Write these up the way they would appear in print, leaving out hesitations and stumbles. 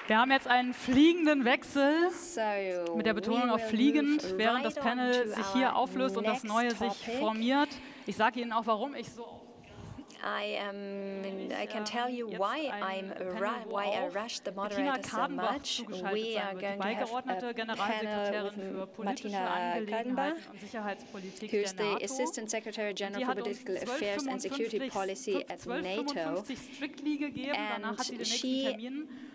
Wir haben jetzt einen fliegenden Wechsel mit der Betonung auf fliegend, während das Panel sich hier auflöst und das Neue sich formiert. Ich sage Ihnen auch, warum ich so I can tell you why I rushed the moderators so much. We are going to have a panel with Bettina Cadenbach, who is the Assistant Secretary General for Political Affairs and Security Policy at NATO, and she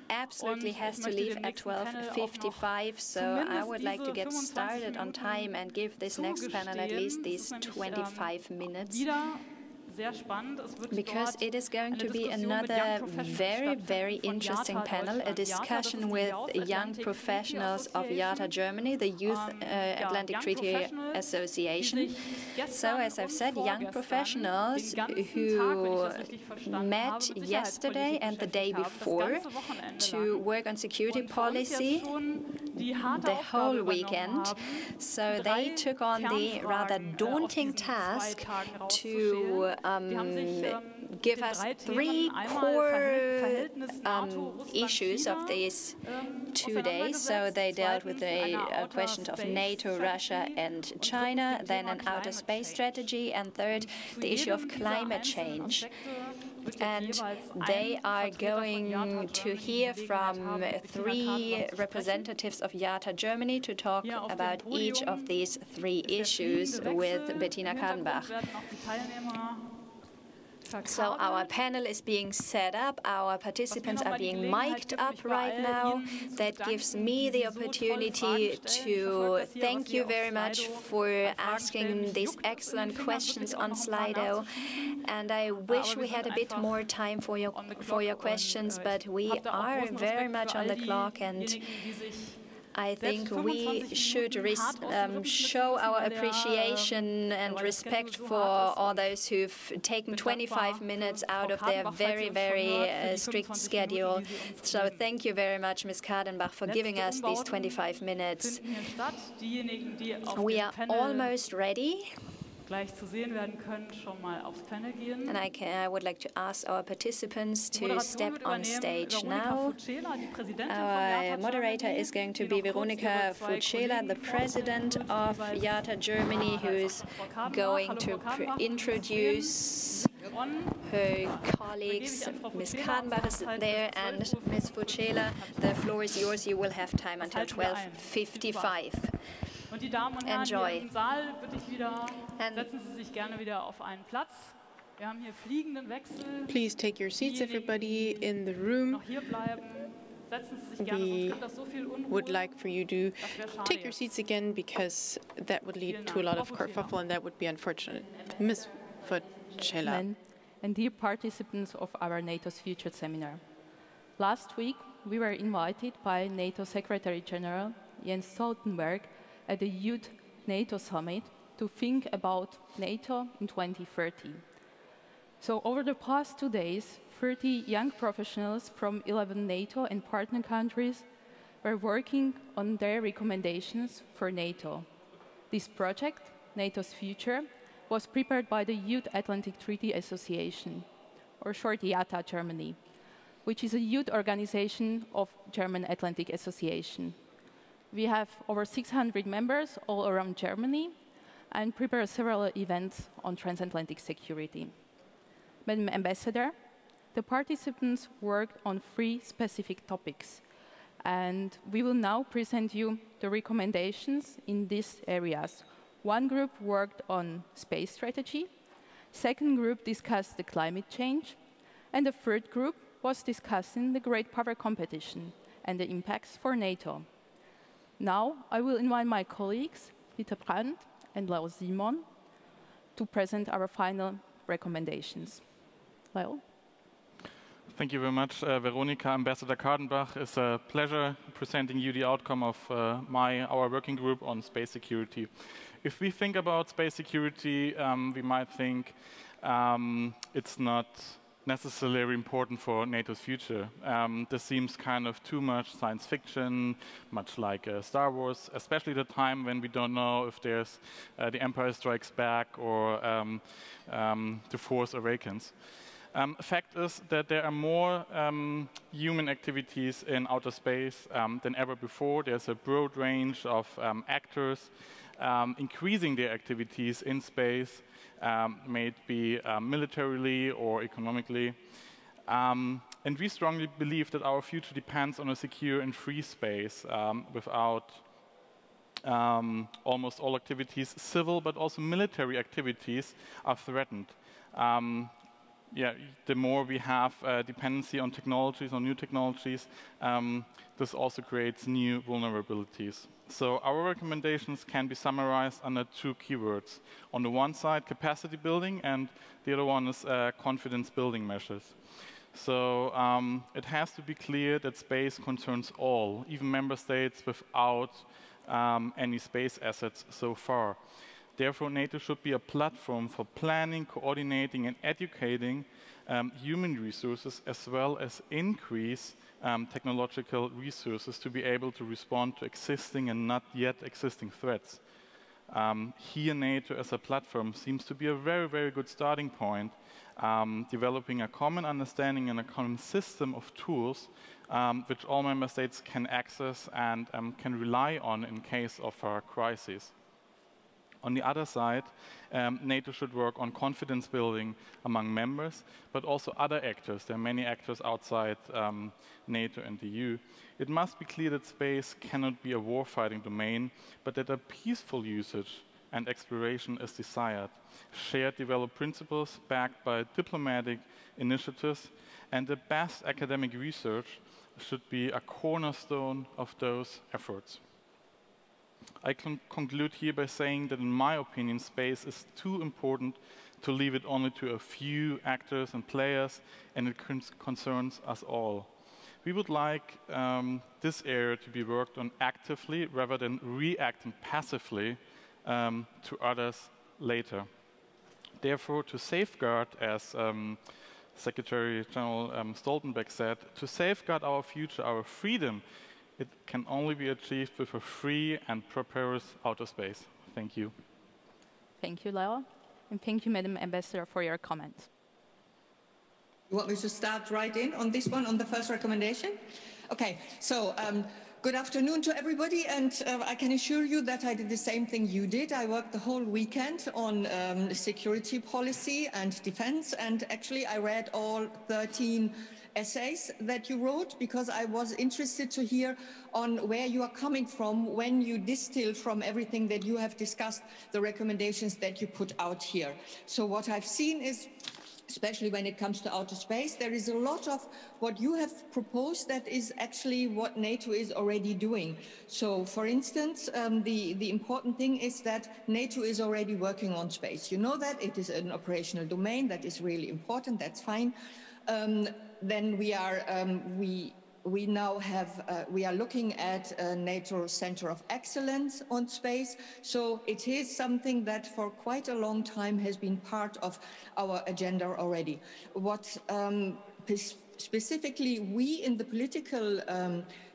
absolutely has to leave at 12:55, so I would like to get started on time and give this next panel at least these 25 minutes. Because it is going to be another very, very interesting panel, a discussion with young professionals of YATA Germany, the Youth Atlantic Treaty Association. So, as I've said, young professionals who met yesterday and the day before to work on security policy the whole weekend. So they took on the rather daunting task to give us three core issues of these 2 days. So they dealt with the questions of NATO, Russia and China, then an outer space strategy, and third, the issue of climate change. And they are going to hear from 3 representatives of YATA Germany to talk about each of these 3 issues with Bettina Cadenbach. So our panel is being set up, our participants are being mic'd up right now. That gives me the opportunity to thank you very much for asking these excellent questions on Slido. And I wish we had a bit more time for your questions, but we are very much on the clock, and I think we should show our appreciation and respect for all those who've taken 25 minutes out of their very, very strict schedule. So thank you very much, Ms. Cadenbach, for giving us these 25 minutes. We are almost ready. And I would like to ask our participants to step on stage now. Our moderator is going to be Veronika, the president of YATA Germany, who is going to introduce her colleagues. Ms. Cadenbach is there, and Ms. Fucela, the floor is yours. You will have time until 12:55. Und die Damen und Herren hier im Saal, bitte ich wieder, setzen Sie sich gerne wieder auf einen Platz. Wir haben hier fliegenden Wechsel. Please take your seats, everybody in the room. Noch hier bleiben. Setzen Sie sich gerne, sonst gibt das so viel Unruhe. Would like for you to take your seats again, because that would lead to a lot of kerfuffle, and that would be unfortunate. Ms. Fucela. And dear participants of our NATO's Future seminar. Last week, we were invited by NATO Secretary General Jens Stoltenberg at the Youth NATO Summit to think about NATO in 2030. So over the past 2 days, 30 young professionals from 11 NATO and partner countries were working on their recommendations for NATO. This project, NATO's Future, was prepared by the Youth Atlantic Treaty Association, or short YATA Germany, which is a youth organization of German Atlantic Association. We have over 600 members all around Germany and prepare several events on transatlantic security. Madam Ambassador, the participants worked on 3 specific topics, and we will now present you the recommendations in these areas. One group worked on space strategy, second group discussed the climate change, and the third group was discussing the great power competition and the impacts for NATO. Now, I will invite my colleagues, Pieter Brandt and Leonhard Simon, to present our final recommendations. Leo? Thank you very much, Veronika. Ambassador Cadenbach, it's a pleasure presenting you the outcome of our working group on space security. If we think about space security, we might think it's not necessarily important for NATO's future. This seems kind of too much science fiction, much like Star Wars, especially the time when we don't know if there's The Empire Strikes Back or The Force Awakens. Fact is that there are more human activities in outer space than ever before. There's a broad range of actors increasing their activities in space, may it be militarily or economically. And we strongly believe that our future depends on a secure and free space without almost all activities, civil but also military activities, are threatened. The more we have dependency on technologies, on new technologies, this also creates new vulnerabilities. So our recommendations can be summarized under two keywords. On the one side, capacity building, and the other one is confidence building measures. So it has to be clear that space concerns all, even member states without any space assets so far. Therefore, NATO should be a platform for planning, coordinating, and educating human resources, as well as increase technological resources to be able to respond to existing and not yet existing threats. Here, NATO as a platform seems to be a very, very good starting point, developing a common understanding and a common system of tools which all member states can access and can rely on in case of a crisis. On the other side, NATO should work on confidence building among members, but also other actors. There are many actors outside NATO and the EU. It must be clear that space cannot be a warfighting domain, but that a peaceful usage and exploration is desired. Shared developed principles backed by diplomatic initiatives, and the best academic research should be a cornerstone of those efforts. I can conclude here by saying that, in my opinion, space is too important to leave it only to a few actors and players, and it concerns us all. We would like this area to be worked on actively rather than reacting passively to others later. Therefore, to safeguard, as Secretary General Stoltenberg said, to safeguard our future, our freedom, it can only be achieved with a free and prosperous outer space. Thank you. Thank you, Leo. And thank you, Madam Ambassador, for your comments. You want me to start right in on this one, on the first recommendation? Okay, so good afternoon to everybody, and I can assure you that I did the same thing you did. I worked the whole weekend on security policy and defense, and actually I read all 13 essays that you wrote, because I was interested to hear on where you are coming from when you distill from everything that you have discussed the recommendations that you put out here. So what I've seen is, especially when it comes to outer space, there is a lot of what you have proposed that is actually what NATO is already doing. So, for instance, the important thing is that NATO is already working on space. You know that it is an operational domain that is really important. That's fine. Then we are we are looking at a NATO Center of Excellence on space. So it is something that for quite a long time has been part of our agenda already. What specifically we in the political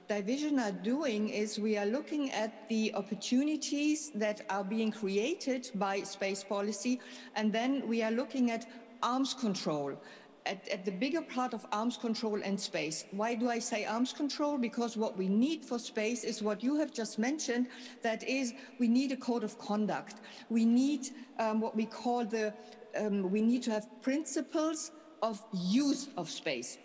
division are doing is we are looking at the opportunities that are being created by space policy, and then we are looking at arms control. At the bigger part of arms control and space. Why do I say arms control? Because what we need for space is what you have just mentioned, that is, we need a code of conduct. We need what we call we need to have principles of use of space.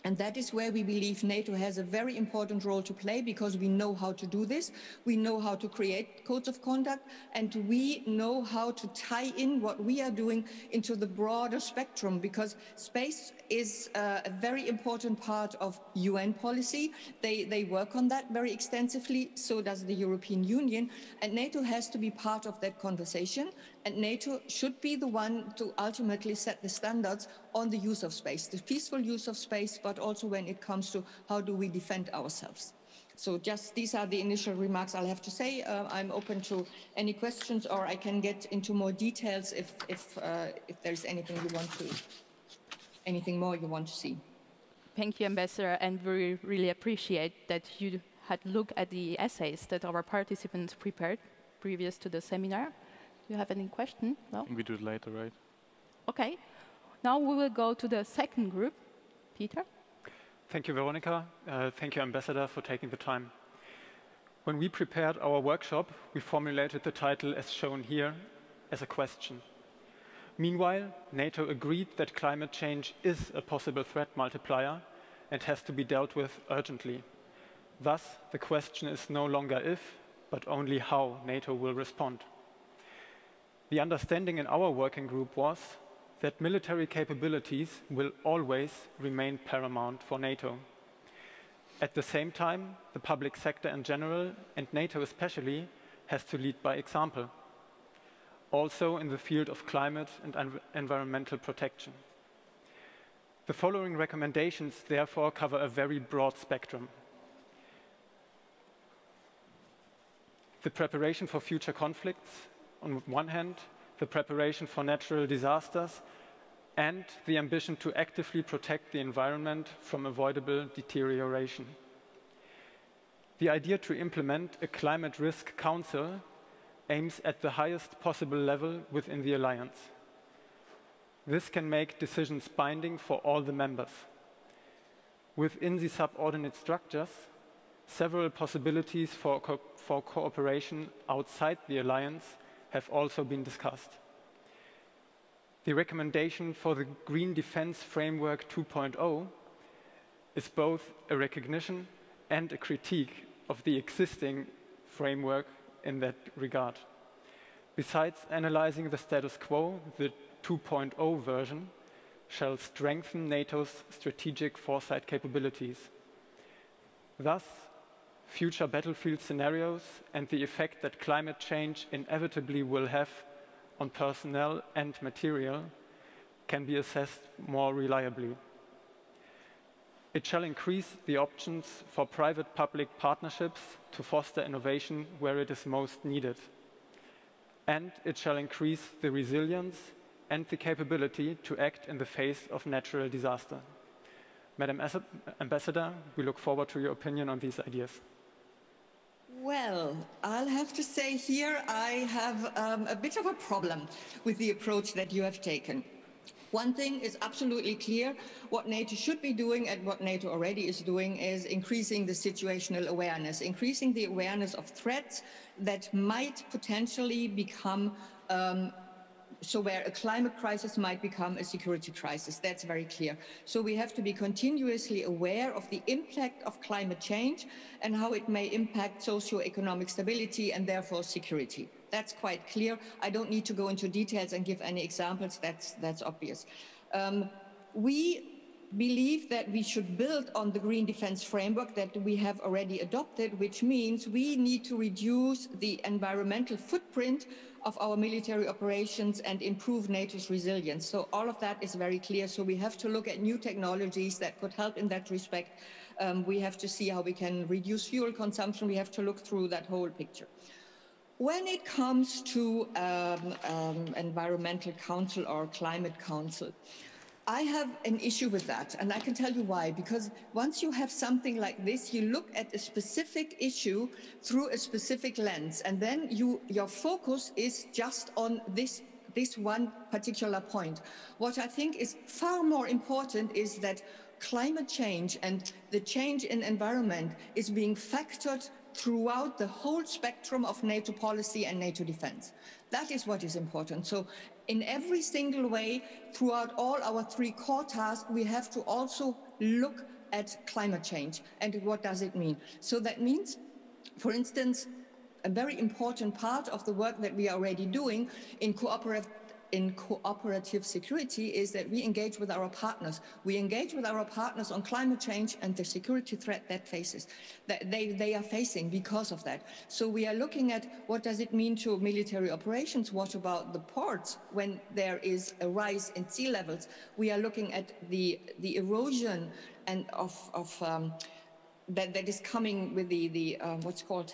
And that is where we believe NATO has a very important role to play, because we know how to do this. We know how to create codes of conduct, and we know how to tie in what we are doing into the broader spectrum, because space is a very important part of UN policy. They work on that very extensively, so does the European Union, and NATO has to be part of that conversation, and NATO should be the one to ultimately set the standards on the use of space, the peaceful use of space, but also when it comes to how do we defend ourselves. So just these are the initial remarks I'll have to say. I'm open to any questions, or I can get into more details if there's anything you want to, anything more you want to see. Thank you, Ambassador, and we really appreciate that you had looked at the essays that our participants prepared previous to the seminar. Do you have any question? No? I think we do it later, right? Okay. Now we will go to the second group. Pieter? Thank you, Veronika. Thank you, Ambassador, for taking the time. When we prepared our workshop, we formulated the title as shown here as a question. Meanwhile, NATO agreed that climate change is a possible threat multiplier and has to be dealt with urgently. Thus, the question is no longer if, but only how NATO will respond. The understanding in our working group was that military capabilities will always remain paramount for NATO. At the same time, the public sector in general, and NATO especially, has to lead by example. Also in the field of climate and environmental protection. The following recommendations therefore cover a very broad spectrum. The preparation for future conflicts, on one hand, the preparation for natural disasters, and the ambition to actively protect the environment from avoidable deterioration. The idea to implement a climate risk council aims at the highest possible level within the alliance. This can make decisions binding for all the members. Within the subordinate structures, several possibilities for cooperation outside the alliance have also been discussed. The recommendation for the Green Defense Framework 2.0 is both a recognition and a critique of the existing framework in that regard. Besides analyzing the status quo, the 2.0 version shall strengthen NATO's strategic foresight capabilities. Thus, future battlefield scenarios and the effect that climate change inevitably will have on personnel and material can be assessed more reliably. It shall increase the options for private-public partnerships to foster innovation where it is most needed. And it shall increase the resilience and the capability to act in the face of natural disaster. Madam Ambassador, we look forward to your opinion on these ideas. Well, I'll have to say here I have a bit of a problem with the approach that you have taken. One thing is absolutely clear. What NATO should be doing and what NATO already is doing is increasing the situational awareness, increasing the awareness of threats that might potentially become so where a climate crisis might become a security crisis. That's very clear. So we have to be continuously aware of the impact of climate change and how it may impact socio-economic stability and therefore security. That's quite clear. I don't need to go into details and give any examples. That's obvious. We believe that we should build on the Green Defense Framework that we have already adopted, which means we need to reduce the environmental footprint of our military operations and improve NATO's resilience. So all of that is very clear. So we have to look at new technologies that could help in that respect. We have to see how we can reduce fuel consumption. We have to look through that whole picture. When it comes to environmental council or climate council, I have an issue with that, and I can tell you why. Because once you have something like this, you look at a specific issue through a specific lens, and then your focus is just on this one particular point. What I think is far more important is that climate change and the change in environment is being factored throughout the whole spectrum of NATO policy and NATO defense. That is what is important. So in every single way, throughout all our three core tasks, we have to also look at climate change and what does it mean. So that means, for instance, a very important part of the work that we are already doing in cooperative security is that we engage with our partners. We engage with our partners on climate change and the security threat that they are facing because of that. So we are looking at what does it mean to military operations? What about the ports when there is a rise in sea levels? We are looking at the erosion and that is coming with the what's called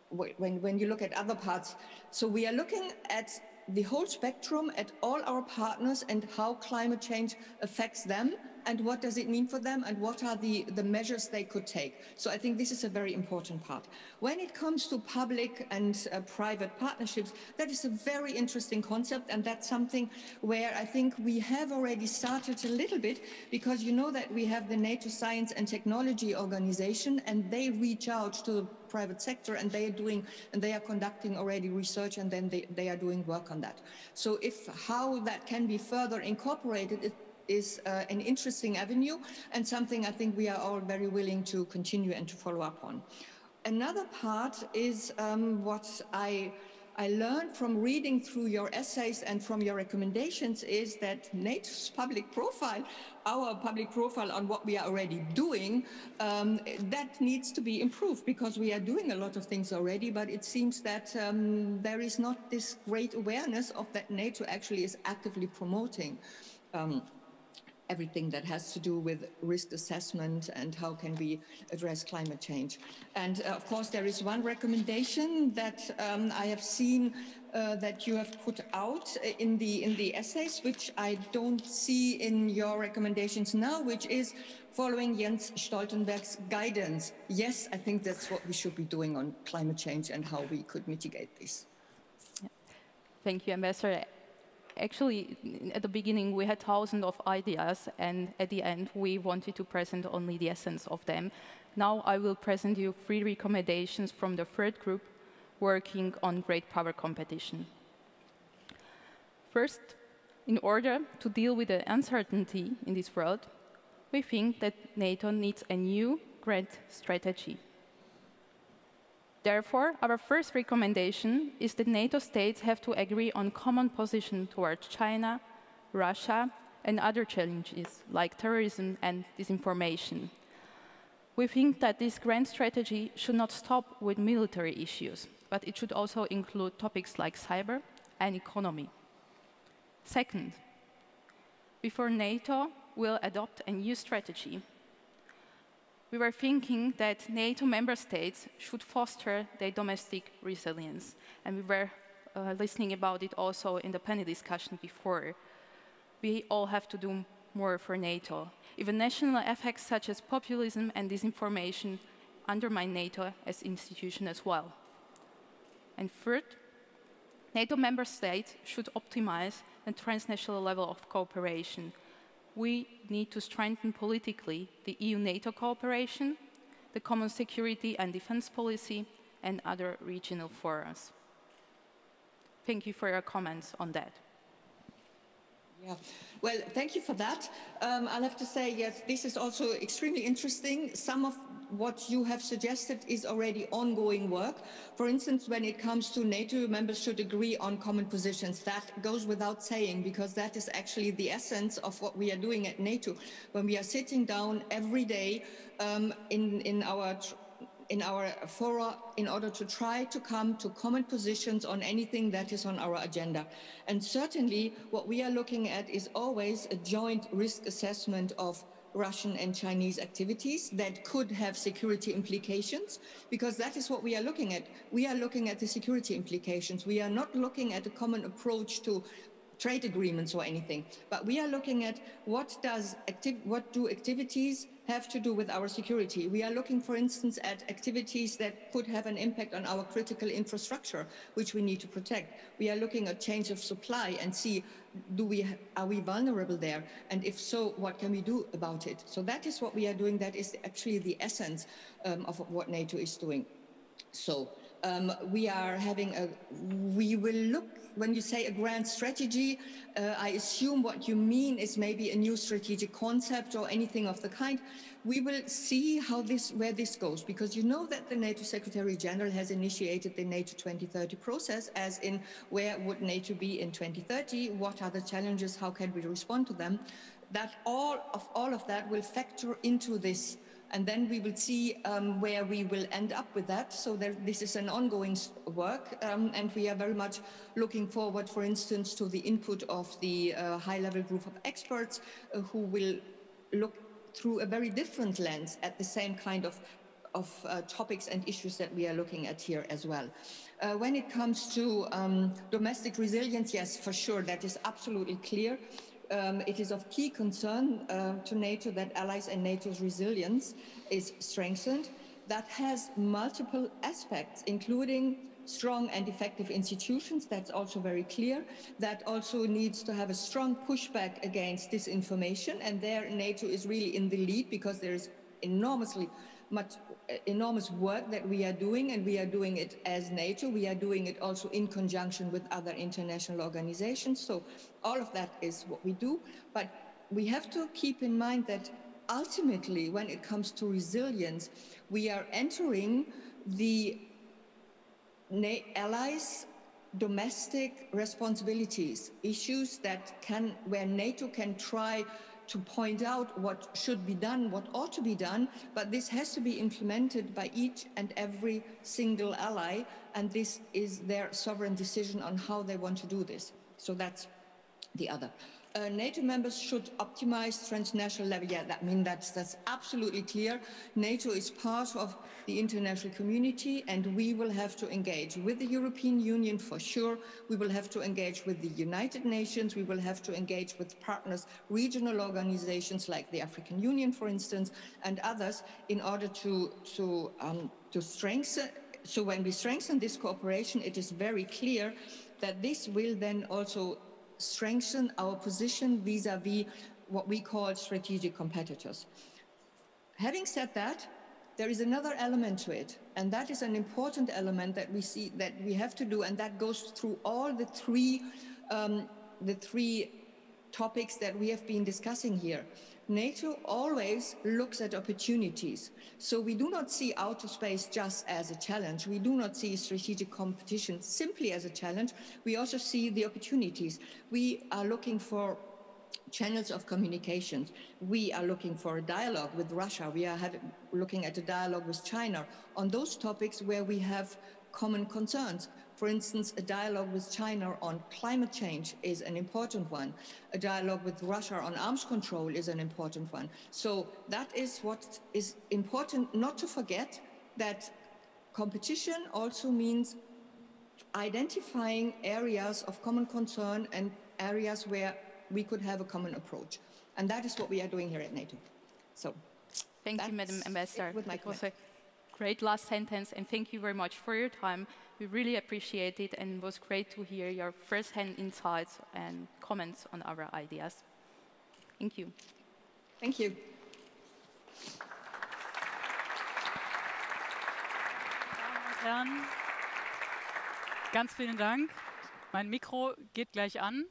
when you look at other parts. So we are looking at the whole spectrum, at all our partners and how climate change affects them and what does it mean for them, and what are the measures they could take. So I think this is a very important part. When it comes to public and private partnerships, that is a very interesting concept, and that's something where I think we have already started a little bit, because you know that we have the NATO Science and Technology Organization, and they reach out to the private sector, and they are conducting already research, and then they are doing work on that. So how that can be further incorporated, it is an interesting avenue, and something I think we are all very willing to continue and to follow up on. Another part is what I learned from reading through your essays and from your recommendations is that NATO's public profile, our public profile on what we are already doing, that needs to be improved, because we are doing a lot of things already, but it seems that there is not this great awareness of that NATO actually is actively promoting everything that has to do with risk assessment and how can we address climate change. And of course, there is one recommendation that I have seen that you have put out in the essays, which I don't see in your recommendations now, which is following Jens Stoltenberg's guidance. Yes, I think that's what we should be doing on climate change and how we could mitigate this. Yeah. Thank you, Ambassador. Actually, at the beginning, we had thousands of ideas, and at the end, we wanted to present only the essence of them. Now I will present you 3 recommendations from the third group working on great power competition. First, in order to deal with the uncertainty in this world, we think that NATO needs a new grand strategy. Therefore, our first recommendation is that NATO states have to agree on common position towards China, Russia, and other challenges like terrorism and disinformation. We think that this grand strategy should not stop with military issues, but it should also include topics like cyber and economy. Second, before NATO will adopt a new strategy, we were thinking that NATO member states should foster their domestic resilience. And we were listening about it also in the panel discussion before. We all have to do more for NATO. Even national effects such as populism and disinformation undermine NATO as an institution as well. And third, NATO member states should optimize the transnational level of cooperation. We need to strengthen politically the EU-NATO cooperation, the common security and defense policy, and other regional forums. Thank you for your comments on that. Yeah, well, thank you for that. I'll have to say, yes, this is also extremely interesting. Some of what you have suggested is already ongoing work. For instance, when it comes to NATO, members should agree on common positions. That goes without saying, because that is actually the essence of what we are doing at NATO. When we are sitting down every day in our fora in order to try to come to common positions on anything that is on our agenda. And certainly what we are looking at is always a joint risk assessment of Russian and Chinese activities that could have security implications, because that is what we are looking at. We are looking at the security implications. We are not looking at a common approach to trade agreements or anything, but we are looking at what do activities have to do with our security. We are looking, for instance, at activities that could have an impact on our critical infrastructure, which we need to protect. We are looking at change of supply and see, are we vulnerable there? And if so, what can we do about it? So that is what we are doing. That is actually the essence of what NATO is doing. So we will look, when you say a grand strategy, I assume what you mean is maybe a new strategic concept or anything of the kind. We will see where this goes, because you know that the NATO Secretary General has initiated the NATO 2030 process, as in where would NATO be in 2030, what are the challenges, how can we respond to them. That all of that will factor into this. And then we will see where we will end up with that. So this is an ongoing work, and we are very much looking forward, for instance, to the input of the high-level group of experts who will look through a very different lens at the same kind of topics and issues that we are looking at here as well. When it comes to domestic resilience, yes, for sure, that is absolutely clear. it is of key concern to NATO that allies and NATO's resilience is strengthened. That has multiple aspects, including strong and effective institutions. That's also very clear. That also needs to have a strong pushback against disinformation. And there NATO is really in the lead, because there is enormous work that we are doing, and we are doing it as NATO. We are doing it also in conjunction with other international organizations. So all of that is what we do. But we have to keep in mind that ultimately, when it comes to resilience, we are entering the allies' domestic responsibilities, issues where NATO can try to point out what should be done, what ought to be done, but this has to be implemented by each and every single ally, and this is their sovereign decision on how they want to do this. So that's the other. NATO members should optimize transnational level. Yeah, that's absolutely clear. NATO is part of the international community, and we will have to engage with the European Union for sure. We will have to engage with the United Nations. We will have to engage with partners, regional organizations like the African Union, for instance, and others, in order to strengthen. So when we strengthen this cooperation, it is very clear that this will then also strengthen our position vis-à-vis what we call strategic competitors. Having said that, there is another element to it, and that is an important element that we see that we have to do, and that goes through all the three topics that we have been discussing here. NATO always looks at opportunities. So we do not see outer space just as a challenge. We do not see strategic competition simply as a challenge. We also see the opportunities. We are looking for channels of communications. We are looking for a dialogue with Russia. We are looking at a dialogue with China on those topics where we have common concerns. For instance, a dialogue with China on climate change is an important one. A dialogue with Russia on arms control is an important one. So that is what is important, not to forget that competition also means identifying areas of common concern and areas where we could have a common approach. And that is what we are doing here at NATO. So thank you, Madam Ambassador. It was a great last sentence, and thank you very much for your time. We really appreciate it, and it was great to hear your first-hand insights and comments on our ideas. Thank you. Thank you. Damen und Herren, ganz vielen Dank. Mein Mikro geht gleich an.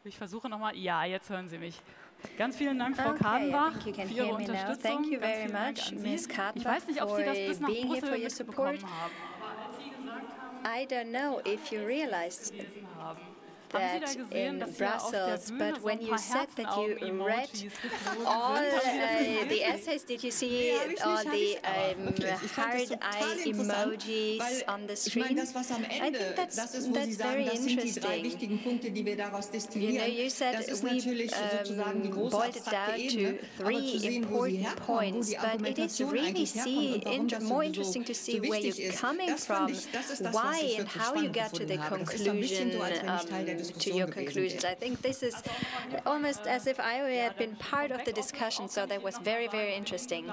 Ich versuche nochmal. Ja, jetzt hören Sie mich. Ganz vielen Dank, Frau Cadenbach, für Ihre Unterstützung. Thank you very much, Ms. Cadenbach, ich weiß nicht, ob Sie das bis nach being here for Brüssel your support. mitbekommen haben, aber als Sie gesagt haben, I don't know if you realized that in Brussels, but when you said that you read all the essays, did you see all the hard eye emojis on the screen? I think that's very interesting. You know, you said we boiled it down to 3 important points, but it is really more interesting to see where you're coming from, why and how you got to the conclusion, to your conclusions. I think this is almost as if I had been part of the discussion, so that was very, very interesting.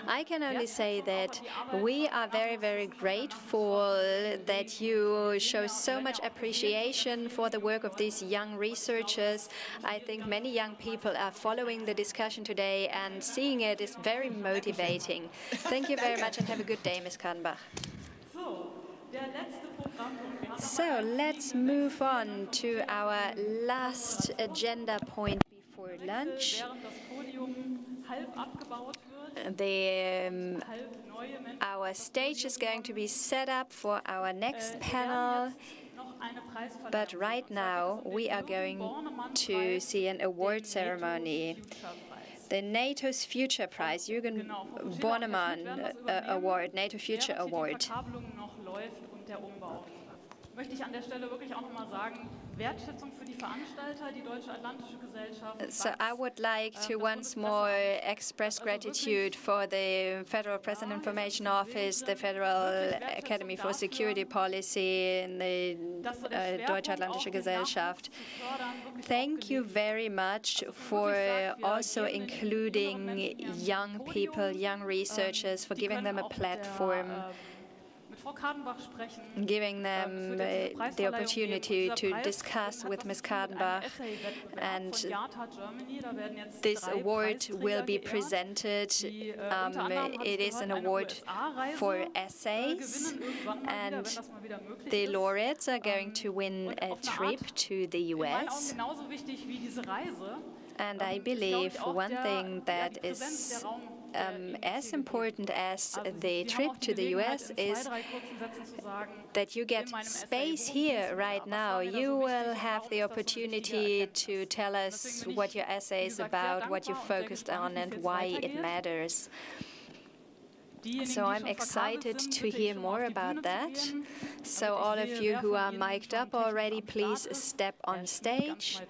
I can only say that we are very, very grateful that you show so much appreciation for the work of these young researchers. I think many young people are following the discussion today, and seeing it is very motivating. Thank you very much, and have a good day, Ms. Cadenbach. So let's move on to our last agenda point before lunch. Our stage is going to be set up for our next panel, but right now we are going to see an award ceremony. The NATO's Future Prize, Jürgen Bornemann Award, NATO Future Award. möchte ich an der Stelle wirklich auch nochmal sagen, Wertschätzung für die Veranstalter, die Deutsche Atlantische Gesellschaft. So I would like to once more express gratitude for the Federal Press and Information Office, the Federal Academy for Security Policy, and the Deutsche Atlantische Gesellschaft. Thank you very much for also including young people, young researchers, for giving them a platform, giving them the opportunity to discuss with Ms. Cadenbach. And this award will be presented. It is an award for essays, and the laureates are going to win a trip to the US. And I believe one thing that is as important as the trip to the US is that you get space here right now. You will have the opportunity to tell us what your essay is about, what you focused on, and why it matters. So I'm excited to hear more about that. So all of you who are mic'd up already, please step on stage.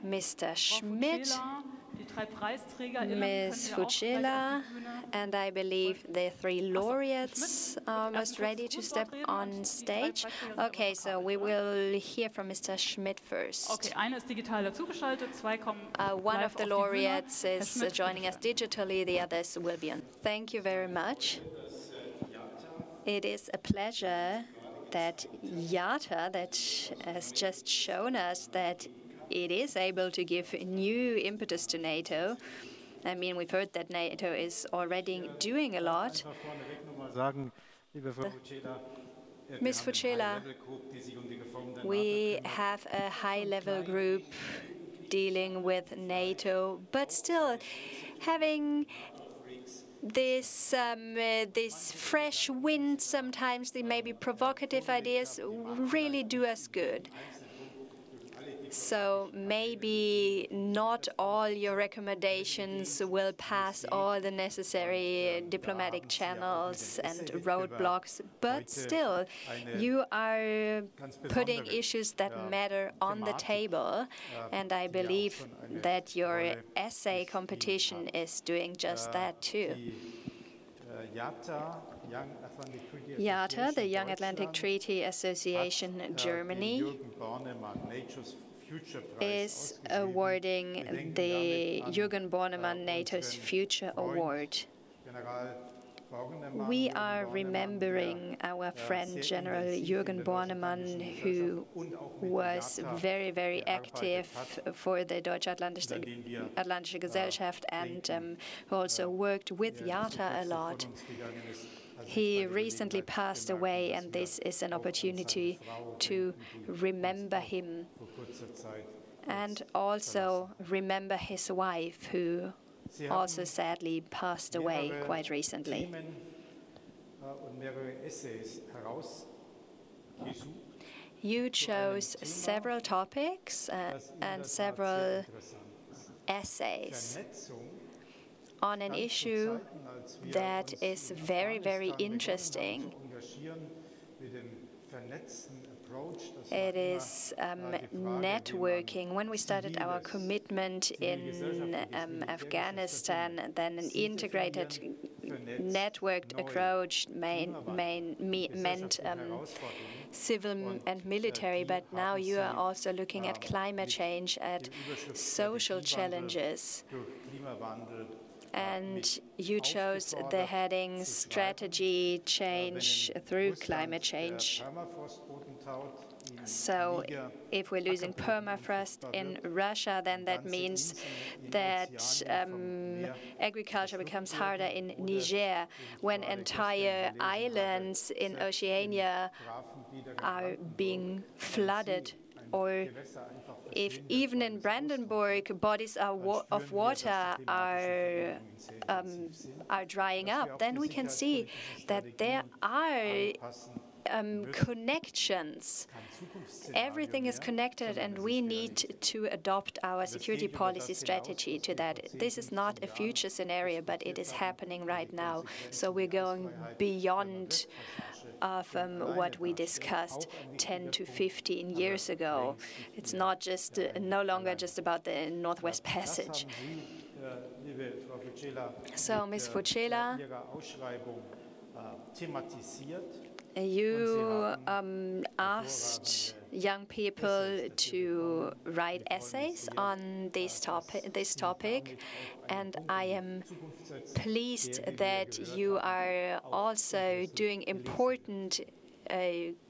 Mr. Schmidt, Ms. Fucela, and I believe the three laureates are almost ready to step on stage. Okay, so we will hear from Mr. Schmidt first. One of the laureates is joining us digitally, the others will be on. Thank you very much. It is a pleasure that YATA, that has just shown us that it is able to give new impetus to NATO. I mean, we've heard that NATO is already doing a lot. Ms. Fucela, we have a high-level group dealing with NATO, but still having this fresh wind, sometimes the maybe provocative ideas really do us good. So maybe not all your recommendations will pass all the necessary diplomatic channels and roadblocks, but still, you are putting issues that matter on the table, and I believe that your essay competition is doing just that too. YATA, the Young Atlantic Treaty Association Germany, is awarding the Jürgen Bornemann NATO's Future Award. We are remembering our friend General Jürgen Bornemann, who was very, very active for the Deutsche Atlantische Gesellschaft and who also worked with YATA a lot. He recently passed away, and this is an opportunity to remember him and also remember his wife, who also sadly passed away quite recently. You chose several topics and several essays on an issue that is very, very interesting. It is networking. When we started our commitment in Afghanistan, then an integrated, networked approach meant civil and military, but now you are also looking at climate change, at social challenges. And you chose the heading Strategy Change through Climate Change. So if we're losing permafrost in Russia, then that means that agriculture becomes harder in Niger. When entire islands in Oceania are being flooded, or if even in Brandenburg bodies of water are drying up, then we can see that there are connections. Everything is connected, and we need to adopt our security policy strategy to that. This is not a future scenario, but it is happening right now. So we're going beyond of what we discussed 10 to 15 years ago. It's not just no longer just about the Northwest Passage. So, Ms. Fucela, you asked young people to write essays on this topic, and I am pleased that you are also doing important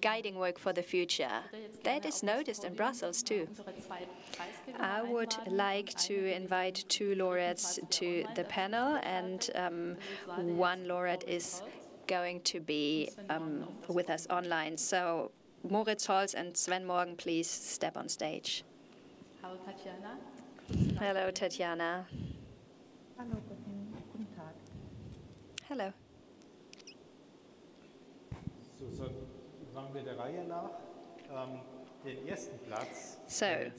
guiding work for the future. That is noticed in Brussels too. I would like to invite 2 laureates to the panel, and 1 laureate is going to be with us online. So Moritz Holz and Sven Morgen, please step on stage. Hello, Tatjana. Hello, Tatjana. Hello. So,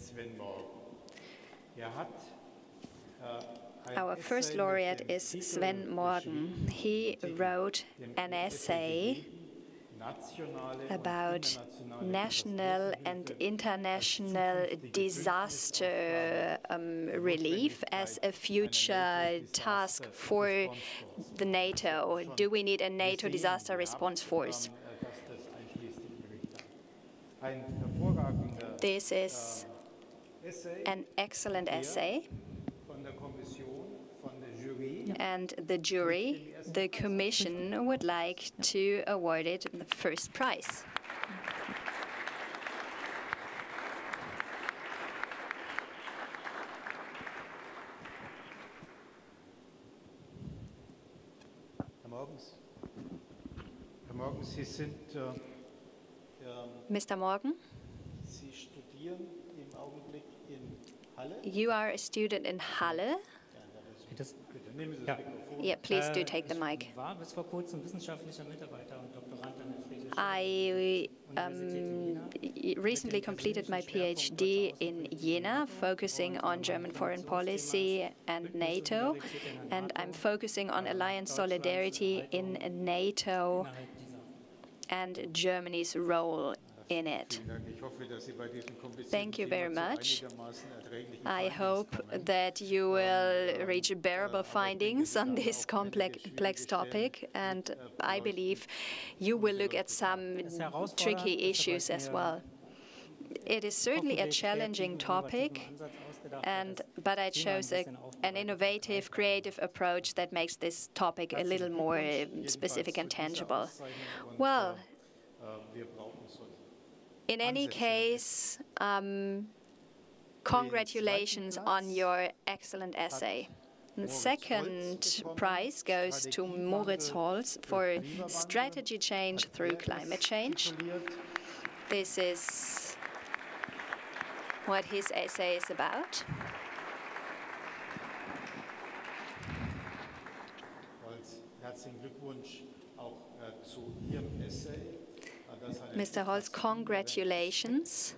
our first laureate is Sven Morgen. He wrote an essay about national and international disaster relief as a future task for the NATO. Do we need a NATO disaster response force? This is an excellent essay, and the jury, the Commission, would like to award it the first prize. Mr. Morgen, you are a student in Halle. Yeah, please do take the mic. I recently completed my PhD in Jena, focusing on German foreign policy and NATO, and I'm focusing on alliance solidarity in NATO and Germany's role in it. Thank you very much. I hope that you will reach bearable findings on this complex topic, and I believe you will look at some tricky issues as well. It is certainly a challenging topic, but I chose an innovative, creative approach that makes this topic a little more specific and tangible. Well, in any case, congratulations on your excellent essay. The second prize goes to Moritz Holz for strategy change through climate change. This is what his essay is about. Mr. Holz, congratulations.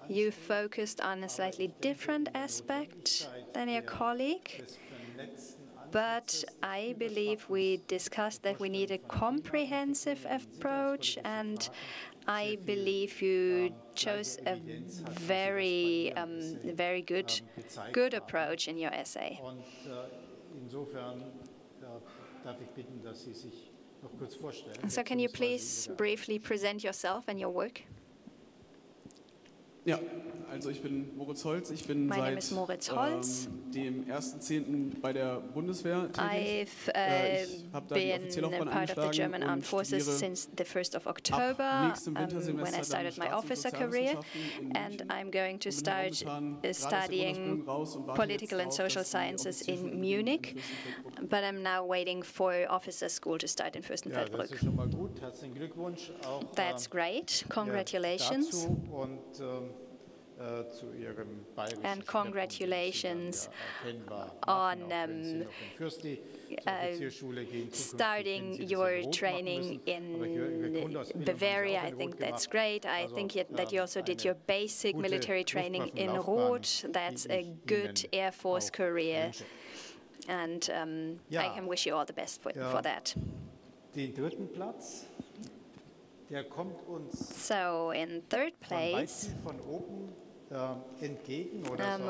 You focused on a slightly different aspect than your colleague, but I believe we discussed that we need a comprehensive approach, and I believe you chose a very good approach in your essay. So can you please briefly present yourself and your work? Ja, also ich bin Moritz Holz. Ich bin seit dem 1.10. bei der Bundeswehr tätig. I've been part of the German Armed Forces since the 1st of October, when I started my officer career, and I'm going to start studying political and social sciences in Munich, but I'm now waiting for officer school to start in Fürstenfeldbruck. That's great. Congratulations. and congratulations on starting your training in Bavaria. I think that's great. I think that you also did your basic military training in Roth. That's a good Air Force career. And I can wish you all the best for that. So in third place,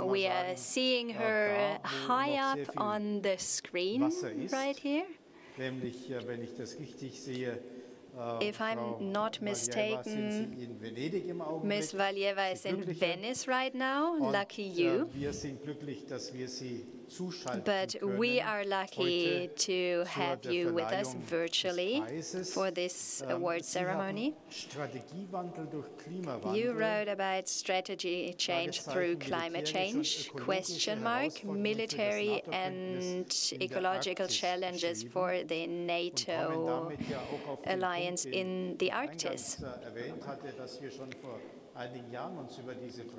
we are seeing her high up on the screen right here. If I'm not mistaken, Ms. Valieva is in Venice right now. Lucky you. But we are lucky to have you with us virtually for this award ceremony. You wrote about strategy change through climate change, question mark, military and ecological challenges for the NATO alliance in the Arctic.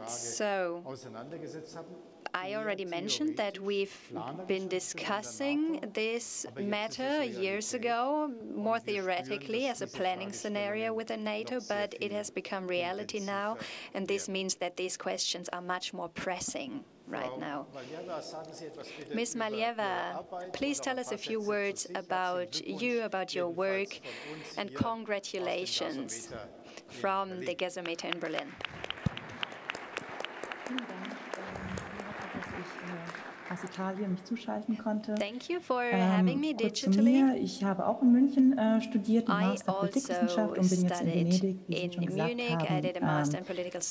So, I already mentioned that we've been discussing this matter years ago, more theoretically as a planning scenario within NATO, but it has become reality now, and this means that these questions are much more pressing right now. Ms. Malieva, please tell us a few words about you, about your work, and congratulations from the Gasometer in Berlin. aus Italien mich zuschalten konnte. Thank you for having me digitally. Ich habe auch in München studiert, Master Politikwissenschaft und bin jetzt in Venedig, wie Sie schon gesagt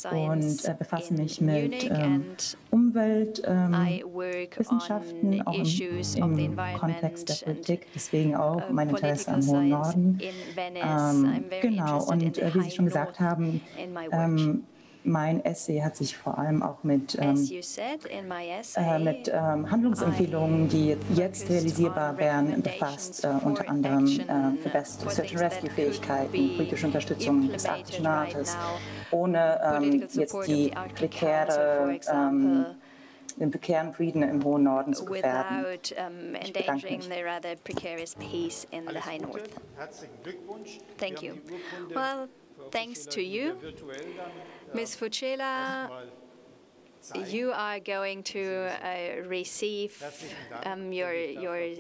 haben, und befasse mich mit Umweltwissenschaften, auch im Kontext der Politik, deswegen auch mein Interesse am Hohen Norden. Genau, und wie Sie schon gesagt haben, mein Essay hat sich vor allem auch mit Handlungsempfehlungen, die jetzt realisierbar wären, befasst, unter anderem für Search and Rescue-Fähigkeiten, politische Unterstützung des Arktischen Rates, ohne jetzt den prekären Frieden im hohen Norden zu gefährden. Ich bedanke mich. Thank you. Well, thanks to you. Ms. Fucela, you are going to receive your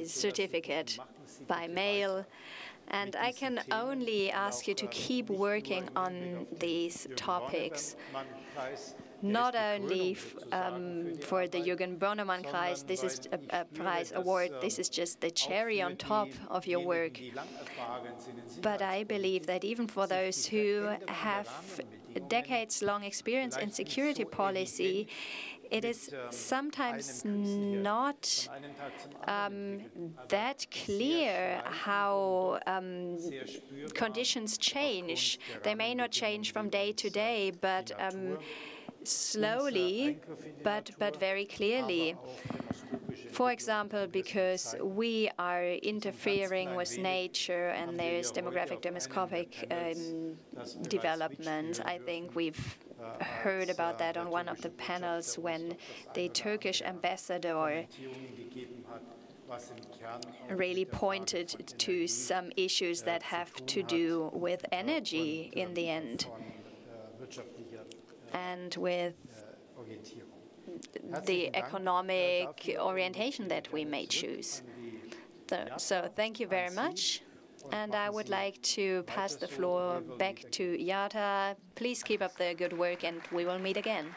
certificate by mail, and I can only ask you to keep working on these topics. Not only for the Jürgen Bornemann-Preis, this is a prize award, this is just the cherry on top of your work. But I believe that even for those who have decades-long experience in security policy, it is sometimes not that clear how conditions change. They may not change from day to day, but slowly, but very clearly. For example, because we are interfering with nature and there's demographic development. I think we've heard about that on one of the panels when the Turkish ambassador really pointed to some issues that have to do with energy in the end and with the economic orientation that we may choose. So thank you very much. And I would like to pass the floor back to YATA. Please keep up the good work, and we will meet again.